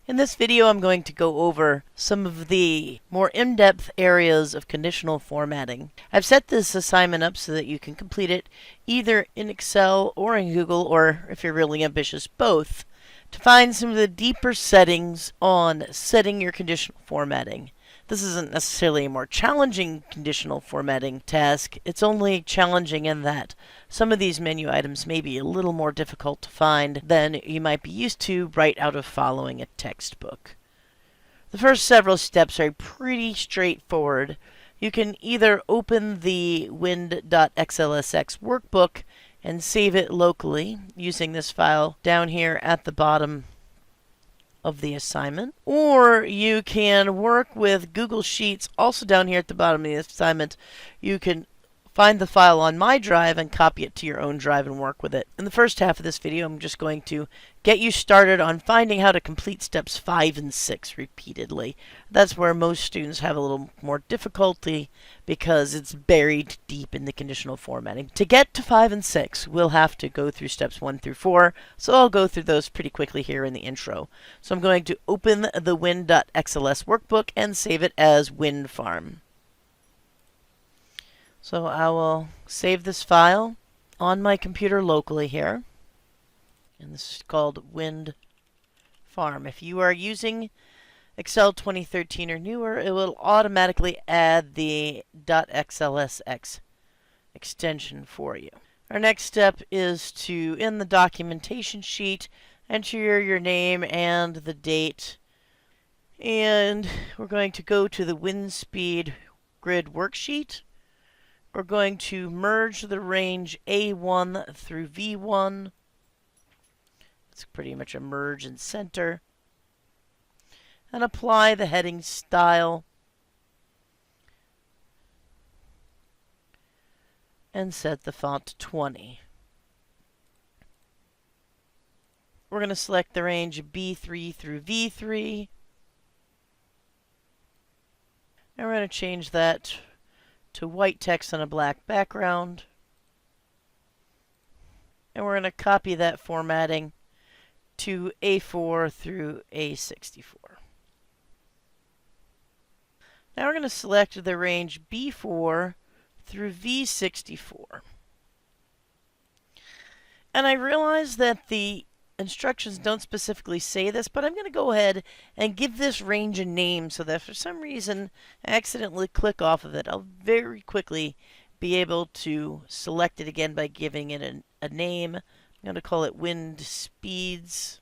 In this video, I'm going to go over some of the more in-depth areas of conditional formatting. I've set this assignment up so that you can complete it either in Excel or in Google, or if you're really ambitious, both, to find some of the deeper settings on setting your conditional formatting. This isn't necessarily a more challenging conditional formatting task. It's only challenging in that some of these menu items may be a little more difficult to find than you might be used to right out of following a textbook. The first several steps are pretty straightforward. You can either open the wind.xlsx workbook and save it locally using this file down here at the bottom of the assignment, or you can work with Google Sheets also down here at the bottom of the assignment. You can find the file on my drive and copy it to your own drive and work with it. In the first half of this video, I'm just going to get you started on finding how to complete steps 5 and 6 repeatedly. That's where most students have a little more difficulty because it's buried deep in the conditional formatting. To get to 5 and 6, we'll have to go through steps 1 through 4, so I'll go through those pretty quickly here in the intro. So I'm going to open the wind.xls workbook and save it as WindFarm. So I will save this file on my computer locally here. And this is called WindFarm. If you are using Excel 2013 or newer, it will automatically add the .xlsx extension for you. Our next step is to, in the documentation sheet, enter your name and the date. And we're going to go to the wind speed grid worksheet. We're going to merge the range A1 through V1. It's pretty much a merge and center. And apply the heading style. And set the font to 20. We're going to select the range B3 through V3. And we're going to change that to white text on a black background. And we're going to copy that formatting to A4 through A64. Now we're going to select the range B4 through V64. And I realize that the instructions don't specifically say this, but I'm going to go ahead and give this range a name so that if for some reason I accidentally click off of it, I'll very quickly be able to select it again by giving it a name. I'm going to call it wind speeds.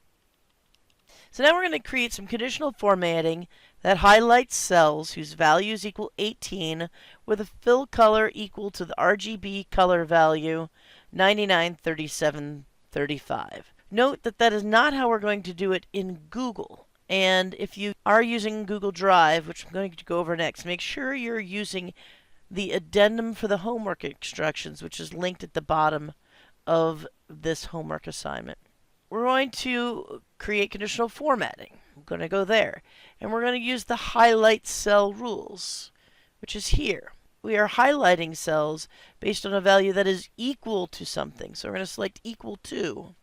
So now we're going to create some conditional formatting that highlights cells whose values equal 18 with a fill color equal to the RGB color value 993735. Note that that is not how we're going to do it in Google. And if you are using Google Drive, which I'm going to go over next, make sure you're using the addendum for the homework instructions, which is linked at the bottom of this homework assignment. We're going to create conditional formatting. I'm going to go there. And we're going to use the highlight cell rules, which is here. We are highlighting cells based on a value that is equal to something. So we're going to select equal to.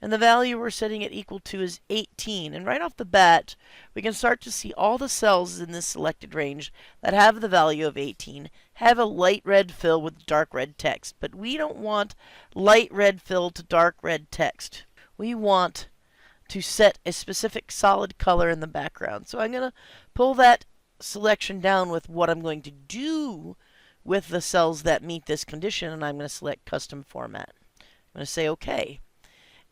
And the value we're setting it equal to is 18. And right off the bat, we can start to see all the cells in this selected range that have the value of 18 have a light red fill with dark red text. But we don't want light red fill to dark red text. We want to set a specific solid color in the background. So I'm going to pull that selection down with what I'm going to do with the cells that meet this condition, and I'm going to select custom format. I'm going to say OK.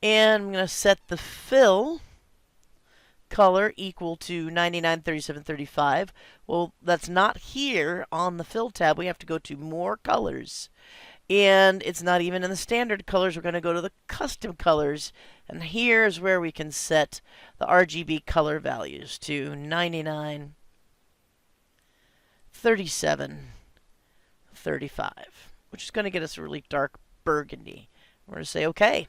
And I'm going to set the fill color equal to 993735. Well, that's not here on the fill tab. We have to go to more colors. And it's not even in the standard colors. We're going to go to the custom colors. And here's where we can set the RGB color values to 993735, which is going to get us a really dark burgundy. We're going to say OK.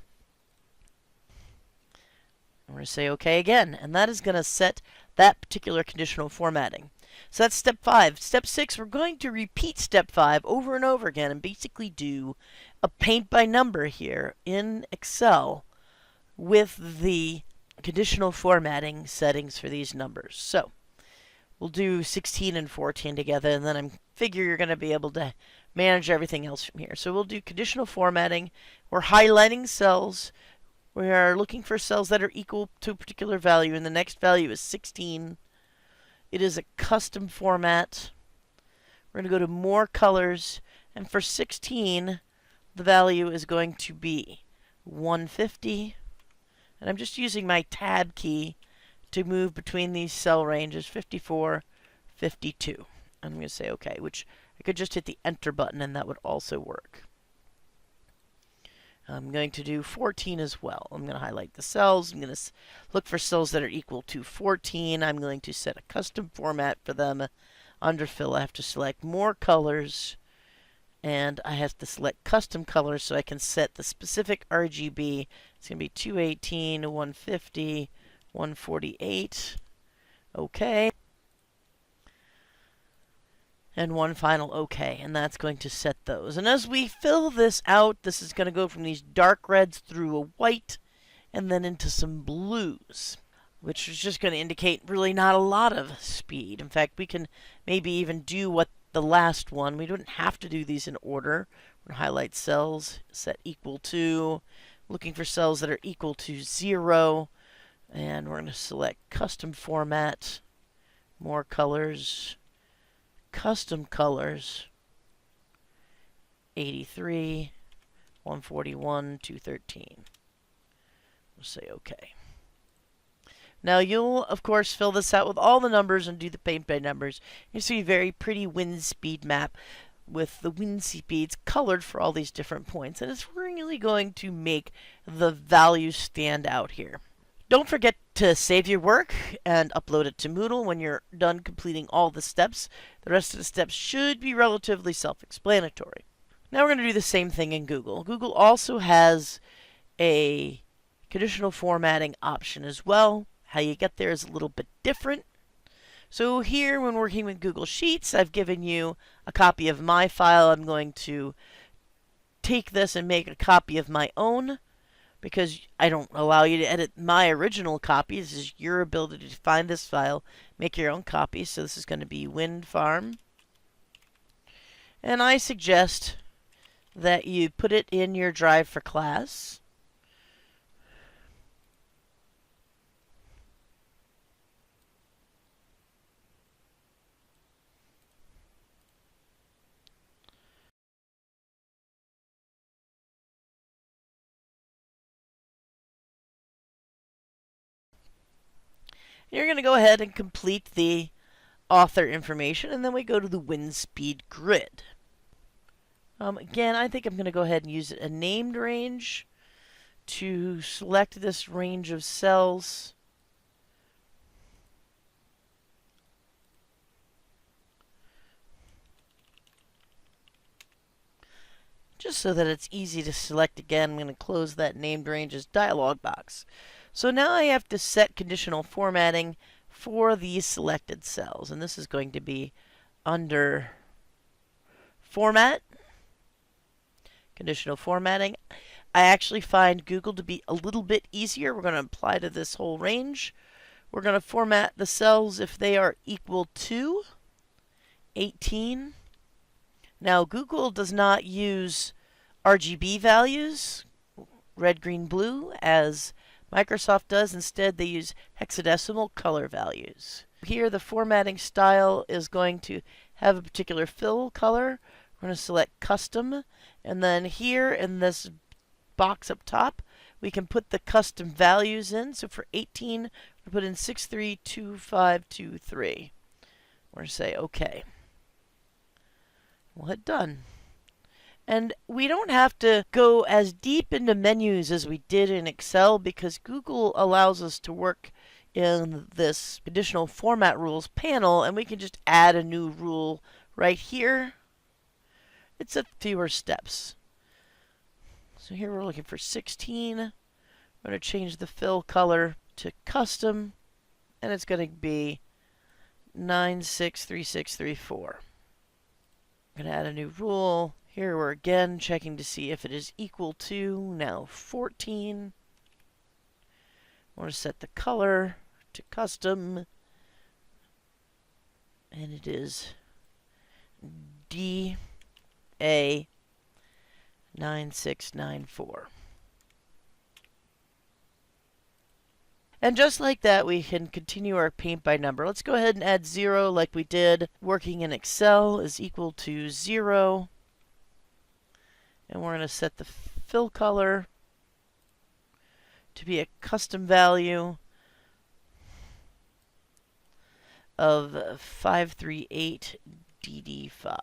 We're going to say OK again, and that is going to set that particular conditional formatting. So that's step 5. Step 6, we're going to repeat step 5 over and over again and basically do a paint by number here in Excel with the conditional formatting settings for these numbers. So we'll do 16 and 14 together, and then I figure you're going to be able to manage everything else from here. So we'll do conditional formatting. We're highlighting cells. We are looking for cells that are equal to a particular value, and the next value is 16. It is a custom format. We're going to go to more colors, and for 16, the value is going to be 150. And I'm just using my tab key to move between these cell ranges, 54, 52. I'm going to say OK, which I could just hit the Enter button and that would also work. I'm going to do 14 as well. I'm going to highlight the cells. I'm going to look for cells that are equal to 14. I'm going to set a custom format for them. Under fill, I have to select more colors, and I have to select custom colors so I can set the specific RGB. It's going to be 218, 150, 148. OK. And one final OK, and that's going to set those. And as we fill this out, this is going to go from these dark reds through a white and then into some blues, which is just going to indicate really not a lot of speed. In fact, we can maybe even do what the last one. We don't have to do these in order. We're going to highlight cells, set equal to, looking for cells that are equal to 0, and we're going to select custom format, more colors, custom colors, 83, 141, 213. We'll say OK. Now you'll, of course, fill this out with all the numbers and do the paint by numbers. You see a very pretty wind speed map with the wind speeds colored for all these different points. And it's really going to make the values stand out here. Don't forget to save your work and upload it to Moodle when you're done completing all the steps. The rest of the steps should be relatively self-explanatory. Now we're going to do the same thing in Google. Google also has a conditional formatting option as well. How you get there is a little bit different. So here, when working with Google Sheets, I've given you a copy of my file. I'm going to take this and make a copy of my own, because I don't allow you to edit my original copy. This is your ability to find this file, make your own copy. So this is going to be Wind Farm. And I suggest that you put it in your drive for class. You're going to go ahead and complete the author information, and then we go to the wind speed grid. Again, I think I'm going to go ahead and use a named range to select this range of cells. Just so that it's easy to select again, I'm going to close that named ranges dialog box. So now I have to set conditional formatting for these selected cells. And this is going to be under Format, Conditional Formatting. I actually find Google to be a little bit easier. We're going to apply to this whole range. We're going to format the cells if they are equal to 18. Now, Google does not use RGB values, red, green, blue, as Microsoft does. Instead, they use hexadecimal color values. Here, the formatting style is going to have a particular fill color. We're going to select Custom, and then here in this box up top, we can put the custom values in. So for 18, we put in 632523. We're going to say OK. We'll hit Done. And we don't have to go as deep into menus as we did in Excel, because Google allows us to work in this conditional format rules panel, and we can just add a new rule right here. It's a fewer steps. So here we're looking for 16. I'm going to change the fill color to custom, and it's going to be 963634. I'm going to add a new rule. Here we're again checking to see if it is equal to now 14. I want to set the color to custom, and it is DA9694. And just like that, we can continue our paint by number. Let's go ahead and add 0 like we did. Working in Excel is equal to 0. And we're going to set the fill color to be a custom value of 538 DD5.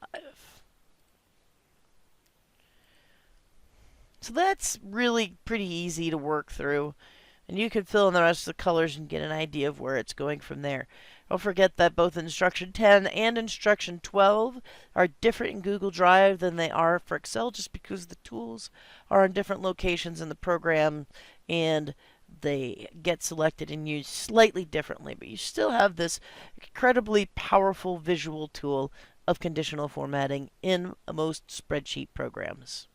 So that's really pretty easy to work through. And you can fill in the rest of the colors and get an idea of where it's going from there. Don't forget that both instruction 10 and instruction 12 are different in Google Drive than they are for Excel, just because the tools are in different locations in the program and they get selected and used slightly differently. But you still have this incredibly powerful visual tool of conditional formatting in most spreadsheet programs.